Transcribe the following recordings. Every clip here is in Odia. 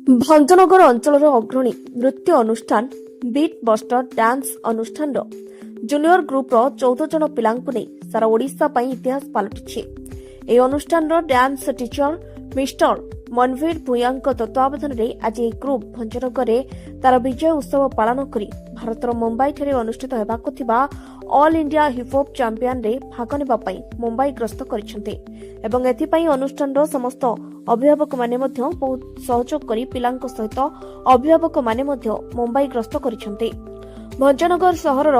ଭଞ୍ଜନଗର ଅଞ୍ଚଳର ଅଗ୍ରଣୀ ନୃତ୍ୟ ଅନୁଷ୍ଠାନ ବିଟ୍ ବଷ୍ଟର ଡ୍ୟାନ୍ସ ଅନୁଷ୍ଠାନର ଜୁନିୟର ଗ୍ରୁପର 14 ଜଣ ପିଲାଙ୍କୁ ନେଇ ସାରା ଓଡ଼ିଶା ପାଇଁ ଇତିହାସ ପାଲଟିଛି। ଏହି ଅନୁଷ୍ଠାନର ଡ୍ୟାନ୍ସ ଟିଚର ମିଷ୍ଟର ମନଭୀର ଭୂୟାଙ୍କ ତତ୍ତ୍ୱାବଧାନରେ ଆଜି ଏହି ଗ୍ରୁପ୍ ଭଞ୍ଜନଗରରେ ତାର ବିଜୟ ଉତ୍ସବ ପାଳନ କରି ଭାରତର ମୁମ୍ବାଇଠାରେ ଅନୁଷ୍ଠିତ ହେବାକୁ ଥିବା ଅଲ୍ ଇଣ୍ଡିଆ ହିପ୍ହପ୍ ଚାମ୍ପିୟନରେ ଭାଗ ନେବା ପାଇଁ ମୁମ୍ବାଇ ଗସ୍ତ କରିଛନ୍ତି ଏବଂ ଏଥିପାଇଁ ଅନୁଷ୍ଠାନର ସମସ୍ତ ଅଭିଭାବକମାନେ ମଧ୍ୟ ବହୁତ ସହଯୋଗ କରି ପିଲାଙ୍କ ସହିତ ଅଭିଭାବକମାନେ ମଧ୍ୟ ମୁମ୍ବାଇ ଗସ୍ତ କରିଛନ୍ତି। ଭଞ୍ଜନଗର ସହରର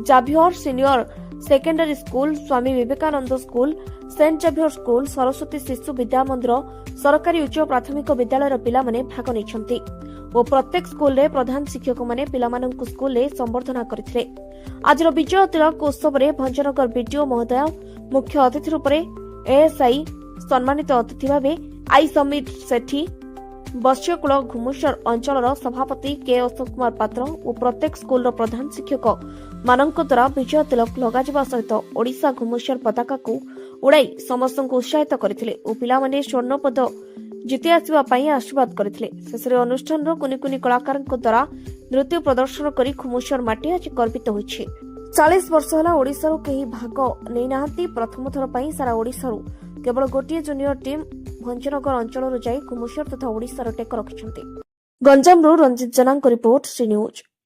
Xavier senior secondary school, Swami Vivekananda school, saint Xavier school, Saraswati Shishu Vidya ମନ୍ଦିର, ସରକାରୀ ଉଚ୍ଚ ପ୍ରାଥମିକ ବିଦ୍ୟାଳୟର ପିଲାମାନେ ଭାଗ ନେଇଛନ୍ତି ଓ ପ୍ରତ୍ୟେକ ସ୍କୁଲରେ ପ୍ରଧାନ ଶିକ୍ଷକମାନେ ପିଲାମାନଙ୍କୁ ସ୍କୁଲରେ ସମ୍ବର୍ଦ୍ଧନା କରିଥିଲେ। ଆଜିର ବିଜୟ ତିଳକ ଉତ୍ସବରେ ଭଞ୍ଜନଗର ବିଡିଓ ମହୋଦୟ ମୁଖ୍ୟ ଅତିଥି ରୂପରେ ଏଏସ୍ଆଇ ସମ୍ମାନିତ ଅତିଥି ଭାବେ ଆଇ ସମୀର ସେଠୀ, ବସ୍ୟକୂଳ ଘୁମୁସର ଅଞ୍ଚଳର ସଭାପତି କେ ଅଶୋକ କୁମାର ପାତ୍ର ଓ ପ୍ରତ୍ୟେକ ସ୍କୁଲର ପ୍ରଧାନ ଶିକ୍ଷକ ମାନଙ୍କ ଦ୍ୱାରା ବିଜୟ ତିଳକ ଲଗାଯିବା ସହିତ ଓଡ଼ିଶା ଘୁମୁସର ପତାକାକୁ ଉଡ଼ାଇ ସମସ୍ତଙ୍କୁ ଉତ୍ସାହିତ କରିଥିଲେ ଓ ପିଲାମାନେ ସ୍ୱର୍ଣ୍ଣପଦ ଜିତି ଆସିବା ପାଇଁ ଆଶୀର୍ବାଦ କରିଥିଲେ। ଶେଷରେ ଅନୁଷ୍ଠାନର କୁନି କୁନି କଳାକାରଙ୍କ ଦ୍ୱାରା ନୃତ୍ୟ ପ୍ରଦର୍ଶନ କରି ଘୁମୁସର ମାଟି ଆଜି ଗର୍ବିତ ହୋଇଛି। 40 ବର୍ଷ ହେଲା ଓଡ଼ିଶାରୁ କେହି ଭାଗ ନେଇନାହାନ୍ତି। ପ୍ରଥମ ଥର ପାଇଁ ସାରା ଓଡ଼ିଶାରୁ କେବଳ ଗୋଟିଏ ଜୁନିୟର ଟିମ୍ ଭଞ୍ଜନଗର ଅଞ୍ଚଳରୁ ଯାଇ ଘୁମୁସର ତଥା ଓଡ଼ିଶାର ଟେକ ରଖିଛନ୍ତି। ଗଞ୍ଜାମରୁ ରଞ୍ଜିତ ଜେନାଙ୍କ ରିପୋର୍ଟ, ଶ୍ରୀ ନ୍ୟୁଜ୍।